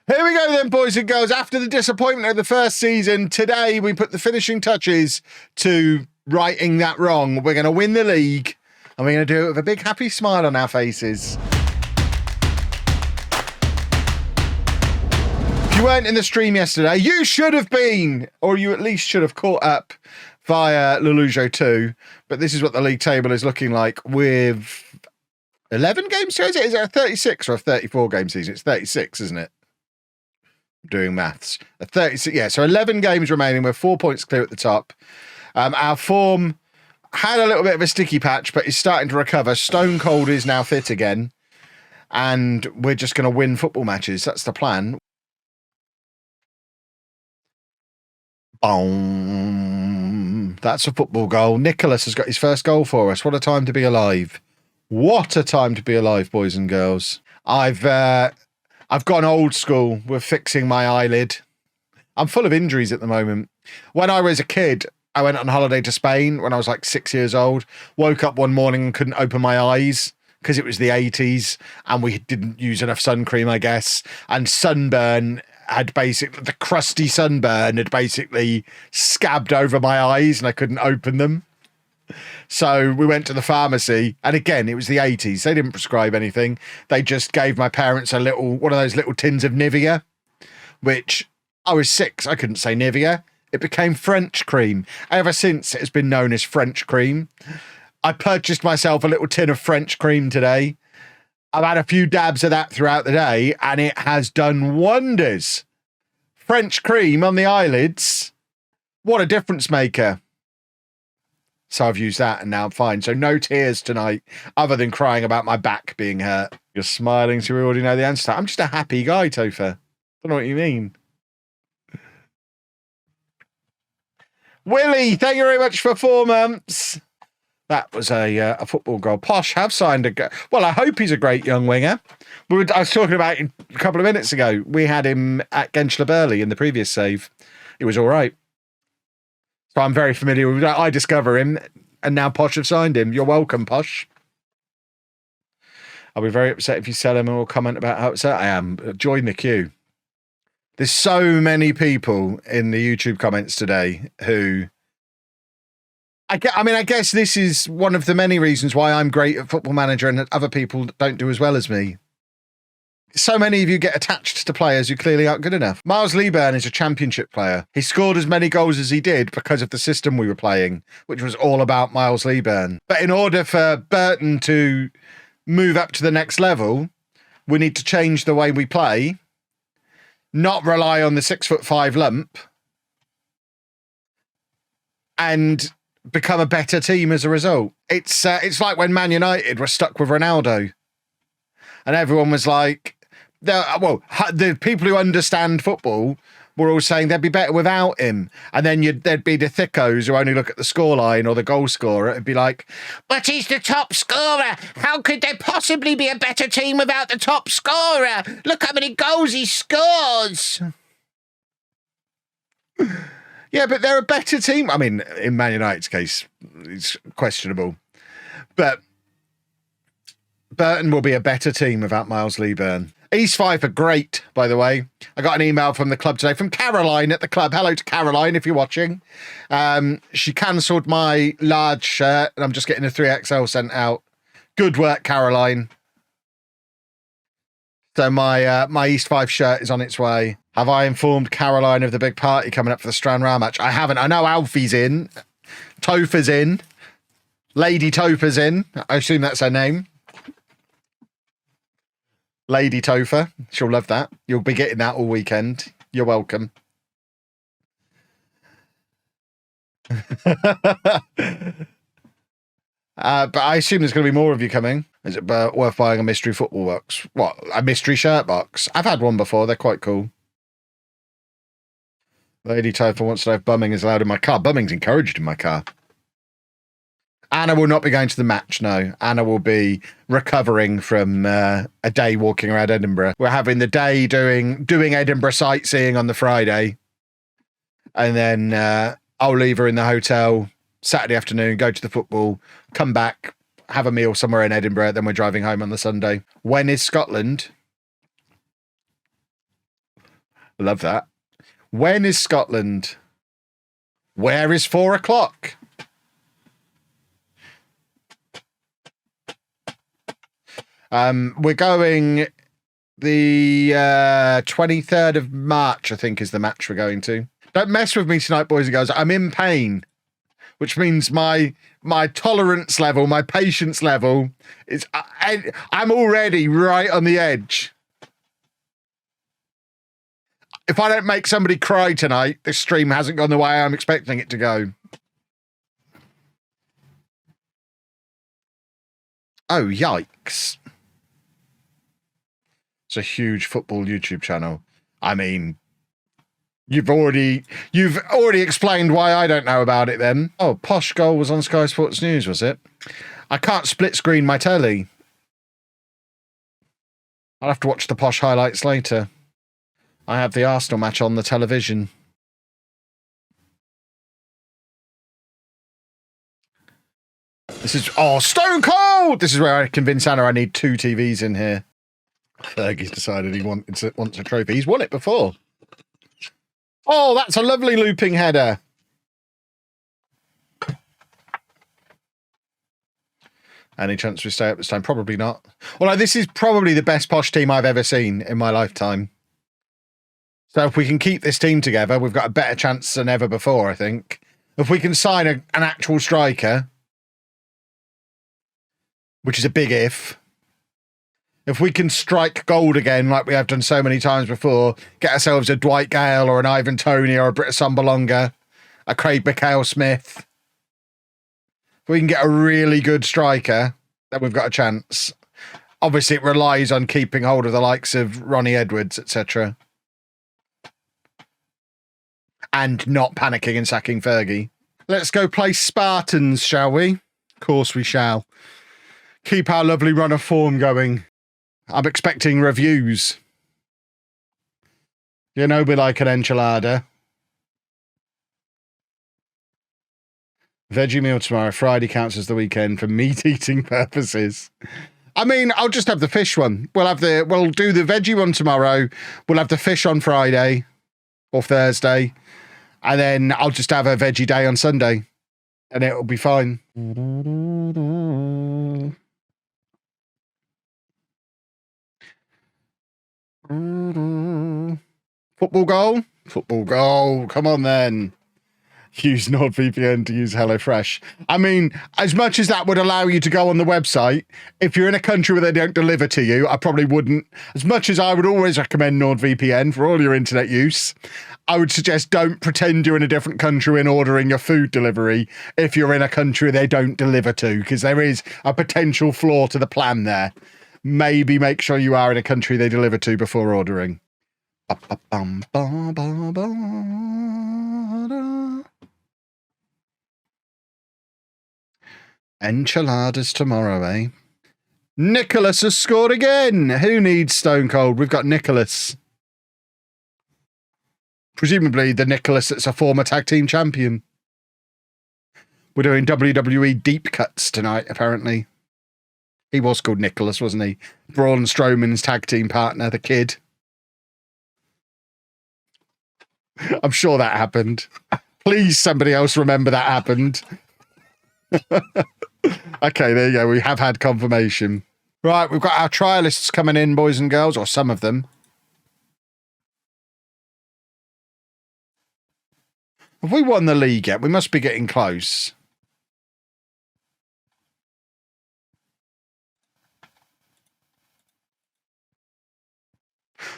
Here we go then, boys and girls. After the disappointment of the first season, today we put the finishing touches to righting that wrong. We're going to win the league, and we're going to do it with a big happy smile on our faces. If you weren't in the stream yesterday, you should have been, or you at least should have caught up via LOLLUJO 2. But this is what the league table is looking like with 11 games. Is it a 36 or a 34 game season? It's 36, isn't it? Doing maths. A 36, yeah. So 11 games remaining. We're 4 points clear at the top. Our form had a little bit of a sticky patch, but is starting to recover. Stone Cold is now fit again, and we're just going to win football matches. That's the plan. Boom. That's a football goal. Nicholas has got his first goal for us. What a time to be alive. What a time to be alive, boys and girls. I've gone old school with fixing my eyelid. I'm full of injuries at the moment. When I was a kid, I went on holiday to Spain when I was like 6 years old. Woke up one morning and couldn't open my eyes because it was the 80s and we didn't use enough sun cream, I guess. And sunburn had basically, the crusty sunburn had basically scabbed over my eyes and I couldn't open them. So we went to the pharmacy, and again, it was the 80s. They didn't prescribe anything. They just gave my parents one of those little tins of Nivea, which I was 6. I couldn't say Nivea. It became French cream. Ever since, it has been known as French cream. I purchased myself a little tin of French cream today. I've had a few dabs of that throughout the day, and it has done wonders. French cream on the eyelids. What a difference maker. So I've used that and now I'm fine. So no tears tonight other than crying about my back being hurt. You're smiling, so we already know the answer to that. I'm just a happy guy, Topher. Don't know what you mean. Willie, thank you very much for 4 months. That was a football goal. Posh have signed well, I hope he's a great young winger. I was talking about him a couple of minutes ago. We had him at Genschler Burley in the previous save. It was all right. So I'm very familiar with that. I discover him, and now Posh have signed him. You're welcome, Posh. I'll be very upset if you sell him and will comment about how upset I am. Join the queue. There's so many people in the YouTube comments today who... I guess this is one of the many reasons why I'm great at Football Manager and other people don't do as well as me. So many of you get attached to players who clearly aren't good enough. Miles Leeburn is a championship player. He scored as many goals as he did because of the system we were playing, which was all about Miles Leeburn. But in order for Burton to move up to the next level, we need to change the way we play, not rely on the 6'5" lump, and become a better team as a result. It's like when Man United were stuck with Ronaldo, and everyone was like, the people who understand football were all saying they'd be better without him. And then there'd be the thickos who only look at the scoreline or the goal scorer. It'd be like, but he's the top scorer. How could there possibly be a better team without the top scorer? Look how many goals he scores. Yeah, but they're a better team. I mean, in Man United's case, it's questionable. But Burton will be a better team without Miles Leeburn. East Fife are great, by the way. I got an email from the club today, from Caroline at the club. Hello to Caroline, if you're watching. She cancelled my large shirt, and I'm just getting a 3XL sent out. Good work, Caroline. So my East Fife shirt is on its way. Have I informed Caroline of the big party coming up for the Stranraer match? I haven't. I know Alfie's in. Topher's in. Lady Topher's in. I assume that's her name. Lady Topher. She'll love that. You'll be getting that all weekend. You're welcome. But I assume there's going to be more of you coming. Is it worth buying a mystery football box? What, a mystery shirt box? I've had one before. They're quite cool. Lady Topher wants to know if bumming is allowed in my car. Bumming's encouraged in my car. Anna will not be going to the match, no. Anna will be recovering from a day walking around Edinburgh. We're having the day doing Edinburgh sightseeing on the Friday. And then I'll leave her in the hotel Saturday afternoon, go to the football, come back, have a meal somewhere in Edinburgh, then we're driving home on the Sunday. When is Scotland? Love that. When is Scotland? Where is 4 o'clock? We're going the 23rd of March, I think, is the match we're going to. Don't mess with me tonight, boys and girls. I'm in pain, which means my tolerance level, my patience level is... I'm already right on the edge. If I don't make somebody cry tonight, this stream hasn't gone the way I'm expecting it to go. Oh, yikes. It's a huge football YouTube channel. I mean, you've already explained why I don't know about it then. Oh, Posh goal was on Sky Sports News, was it? I can't split screen my telly. I'll have to watch the Posh highlights later. I have the Arsenal match on the television. This is... Oh, Stone Cold! This is where I convince Anna I need 2 TVs in here. Fergie's decided he wants a trophy. He's won it before. Oh, that's a lovely looping header. Any chance we stay up this time? Probably not. Well, this is probably the best Posh team I've ever seen in my lifetime. So if we can keep this team together, we've got a better chance than ever before, I think. If we can sign an actual striker, which is a big if. If we can strike gold again, like we have done so many times before, get ourselves a Dwight Gale or an Ivan Toney or a Britta Sambalonga, a Craig McHale-Smith. If we can get a really good striker, then we've got a chance. Obviously, it relies on keeping hold of the likes of Ronnie Edwards, etc. And not panicking and sacking Fergie. Let's go play Spartans, shall we? Of course we shall. Keep our lovely run of form going. I'm expecting reviews. You know, we like an enchilada. Veggie meal tomorrow. Friday counts as the weekend for meat-eating purposes. I mean, I'll just have the fish one. We'll do the veggie one tomorrow. We'll have the fish on Friday or Thursday. And then I'll just have a veggie day on Sunday. And it'll be fine. Football goal? Football goal. Come on then. Use NordVPN to use HelloFresh. I mean, as much as that would allow you to go on the website, if you're in a country where they don't deliver to you, I probably wouldn't. As much as I would always recommend NordVPN for all your internet use, I would suggest don't pretend you're in a different country when ordering your food delivery if you're in a country they don't deliver to, because there is a potential flaw to the plan there. Maybe make sure you are in a country they deliver to before ordering. Enchiladas tomorrow, eh? Nicholas has scored again. Who needs Stone Cold? We've got Nicholas. Presumably the Nicholas that's a former tag team champion. We're doing WWE deep cuts tonight, apparently. He was called Nicholas, wasn't he? Braun Strowman's tag team partner, the Kid. I'm sure that happened. Please, somebody else remember that happened. Okay, there you go. We have had confirmation. Right, we've got our trialists coming in, boys and girls, or some of them. Have we won the league yet? We must be getting close.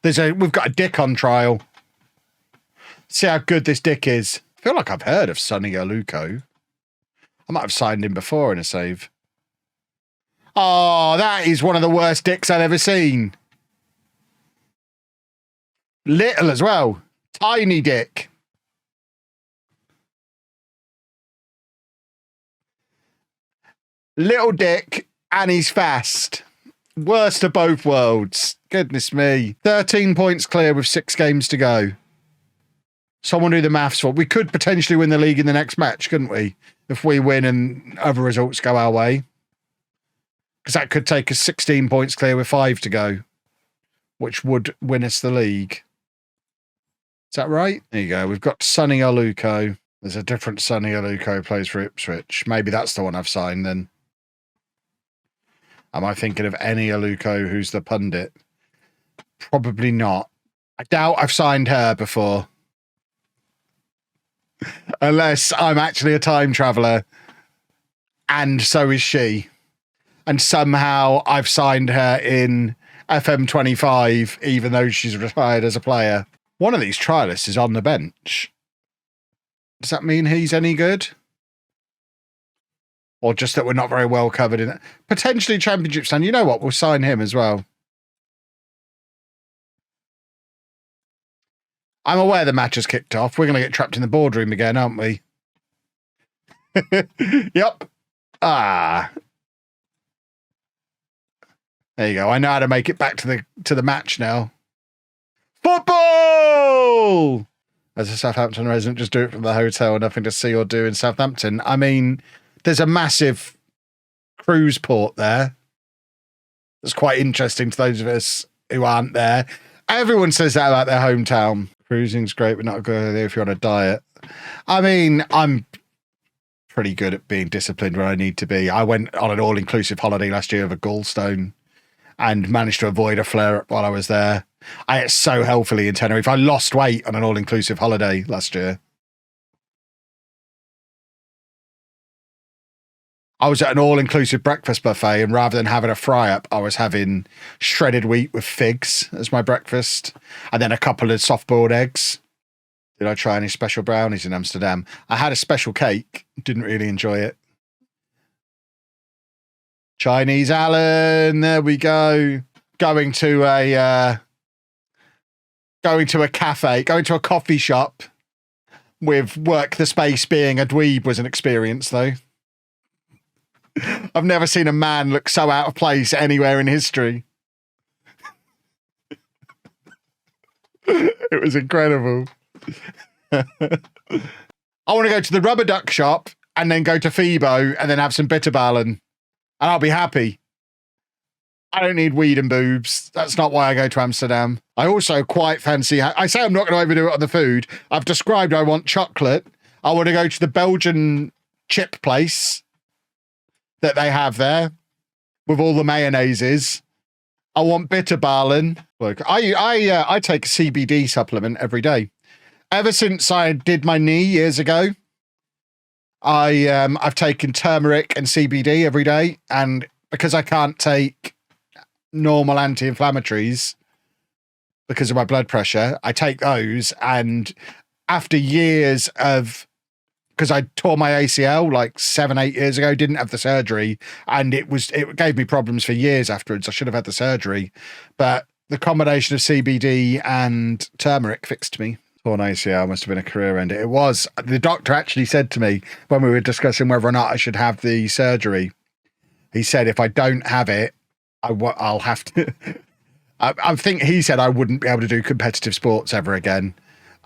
We've got a Dick on trial. See how good this Dick is. I feel like I've heard of Sonny LOLLUJO. I might have signed him before in a save. Oh, that is one of the worst Dicks I've ever seen. Little as well. Tiny Dick. Little Dick, and he's fast. Worst of both worlds. Goodness me. 13 points clear with 6 games to go. Someone do the maths for. We could potentially win the league in the next match, couldn't we? If we win and other results go our way. Because that could take us 16 points clear with 5 to go. Which would win us the league. Is that right? There you go. We've got Sonny Oluko. There's a different Sonny Oluko plays for Ipswich. Maybe that's the one I've signed then. Am I thinking of any Oluko who's the pundit? Probably not. I doubt I've signed her before. Unless I'm actually a time traveller. And so is she. And somehow I've signed her in FM25, even though she's retired as a player. One of these trialists is on the bench. Does that mean he's any good? Or just that we're not very well covered in it? Potentially Championship stand. You know what? We'll sign him as well. I'm aware the match has kicked off. We're going to get trapped in the boardroom again, aren't we? Yep. Ah. There you go. I know how to make it back to the match now. Football! As a Southampton resident, just do it from the hotel. Nothing to see or do in Southampton. I mean, there's a massive cruise port there. It's quite interesting to those of us who aren't there. Everyone says that about their hometown. Cruising's great, but not a good idea if you're on a diet. I mean, I'm pretty good at being disciplined where I need to be. I went on an all-inclusive holiday last year of a gallstone and managed to avoid a flare-up while I was there. I ate so healthily in Tenerife. I lost weight on an all-inclusive holiday last year. I was at an all-inclusive breakfast buffet, and rather than having a fry-up, I was having shredded wheat with figs as my breakfast, and then a couple of soft-boiled eggs. Did I try any special brownies in Amsterdam? I had a special cake. Didn't really enjoy it. Chinese Alan, there we go. Going to a cafe, going to a coffee shop with work the space being a dweeb was an experience, though. I've never seen a man look so out of place anywhere in history. It was incredible. I want to go to the rubber duck shop and then go to Phoebo and then have some bitterballen, and I'll be happy. I don't need weed and boobs. That's not why I go to Amsterdam. I also quite fancy... I say I'm not going to overdo it on the food. I've described I want chocolate. I want to go to the Belgian chip place that they have there with all the mayonnaises. I want bitterballen. Look, I take a CBD supplement every day. Ever since I did my knee years ago, I've taken turmeric and CBD every day, and because I can't take normal anti-inflammatories because of my blood pressure, I take those. And after years of, because I tore my ACL like 7-8 years ago, didn't have the surgery, and it gave me problems for years afterwards. I should have had the surgery, but the combination of CBD and turmeric fixed me. Torn ACL must have been a career ender. It was. The doctor actually said to me when we were discussing whether or not I should have the surgery, he said, if I don't have it, I'll have to. I think he said I wouldn't be able to do competitive sports ever again.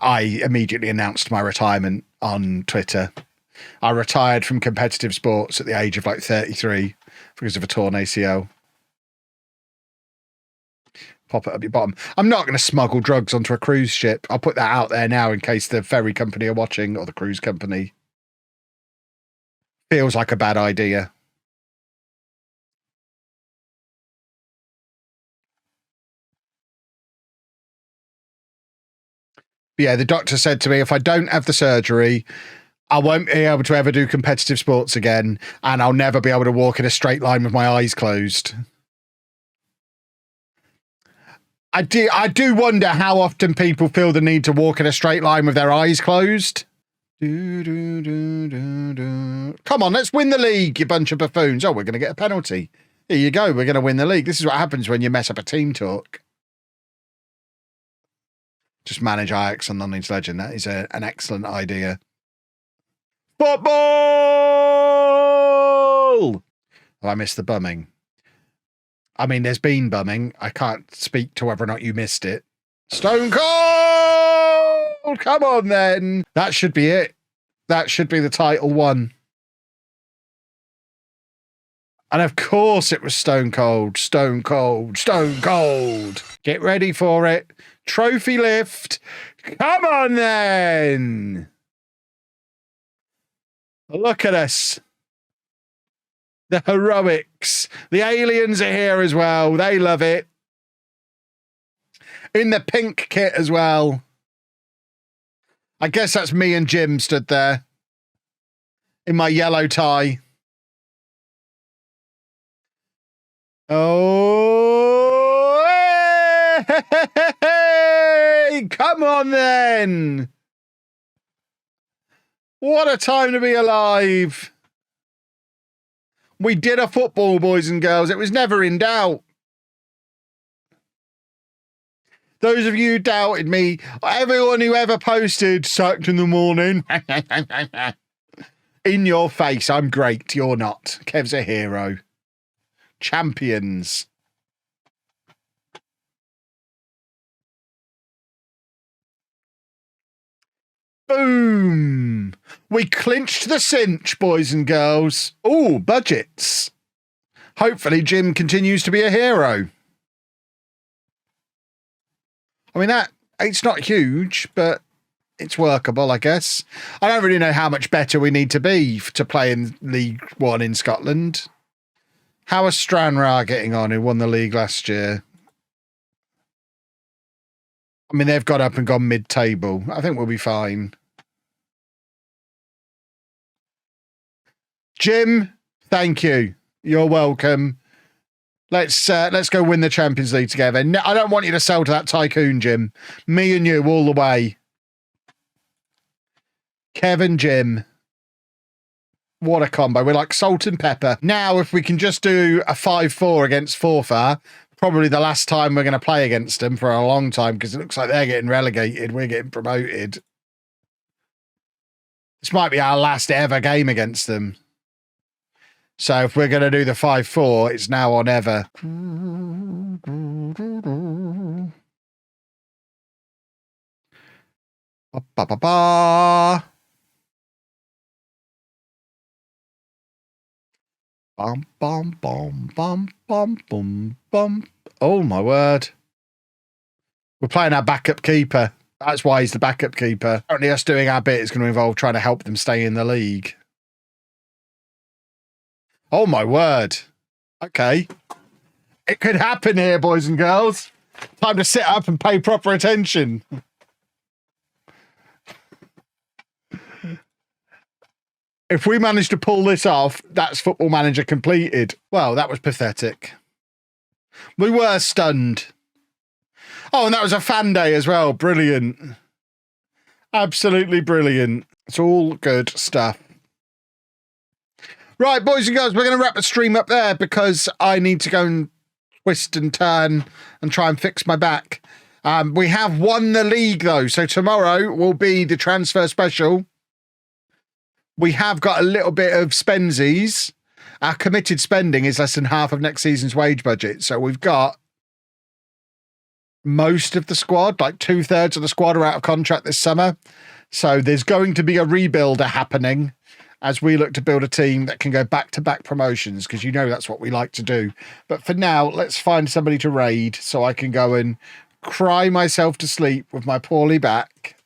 I immediately announced my retirement on Twitter. I retired from competitive sports at the age of like 33 because of a torn ACL. Pop it up your bottom. I'm not going to smuggle drugs onto a cruise ship. I'll put that out there now in case the ferry company are watching, or the cruise company. Feels like a bad idea. Yeah, the doctor said to me, if I don't have the surgery, I won't be able to ever do competitive sports again, and I'll never be able to walk in a straight line with my eyes closed. I do wonder how often people feel the need to walk in a straight line with their eyes closed. Come on, let's win the league, you bunch of buffoons. Oh, we're going to get a penalty. Here you go, we're going to win the league. This is what happens when you mess up a team talk. Just manage Ajax on Non-League Legend. That is an excellent idea. Football! Oh, I missed the bumming. I mean, there's been bumming. I can't speak to whether or not you missed it. Stone Cold! Come on, then. That should be it. That should be the title one. And of course it was Stone Cold, Stone Cold, Stone Cold. Get ready for it. Trophy lift. Come on then. Look at us. The heroics. The aliens are here as well. They love it. In the pink kit as well. I guess that's me and Jim stood there. In my yellow tie. Oh, hey, come on then. What a time to be alive. We did a football, boys and girls. It was never in doubt. Those of you who doubted me, everyone who ever posted, sacked in the morning. In your face, I'm great. You're not. Kev's a hero. Champions. Boom. We clinched the cinch, boys and girls. Ooh, budgets. Hopefully Jim continues to be a hero. I mean, it's not huge, but it's workable, I guess. I don't really know how much better we need to be to play in League One in Scotland. How is Stranraer getting on, who won the league last year? I mean, they've got up and gone mid-table. I think we'll be fine. Jim, thank you. You're welcome. Let's go win the Champions League together. No, I don't want you to sell to that tycoon, Jim. Me and you all the way. Kevin, Jim. What a combo. We're like salt and pepper. Now, if we can just do a 5-4 against Forfar, probably the last time we're going to play against them for a long time, because it looks like they're getting relegated. We're getting promoted. This might be our last ever game against them. So if we're going to do the 5-4, it's now or never. Ba-ba-ba. Bum, bum, bum, bum, bum, bum, bum. Oh, my word. We're playing our backup keeper. That's why he's the backup keeper. Apparently us doing our bit is going to involve trying to help them stay in the league. Oh, my word. Okay. It could happen here, boys and girls. Time to sit up and pay proper attention. If we manage to pull this off, that's Football Manager completed. Well, that was pathetic. We were stunned. Oh, and that was a fan day as well. Brilliant. Absolutely brilliant. It's all good stuff. Right, boys and girls, we're going to wrap the stream up there because I need to go and twist and turn and try and fix my back. We have won the league, though, so tomorrow will be the transfer special. We have got a little bit of spensies. Our committed spending is less than half of next season's wage budget. So we've got most of the squad, like 2/3 of the squad are out of contract this summer. So there's going to be a rebuilder happening as we look to build a team that can go back-to-back promotions, because you know that's what we like to do. But for now, let's find somebody to raid so I can go and cry myself to sleep with my poorly back.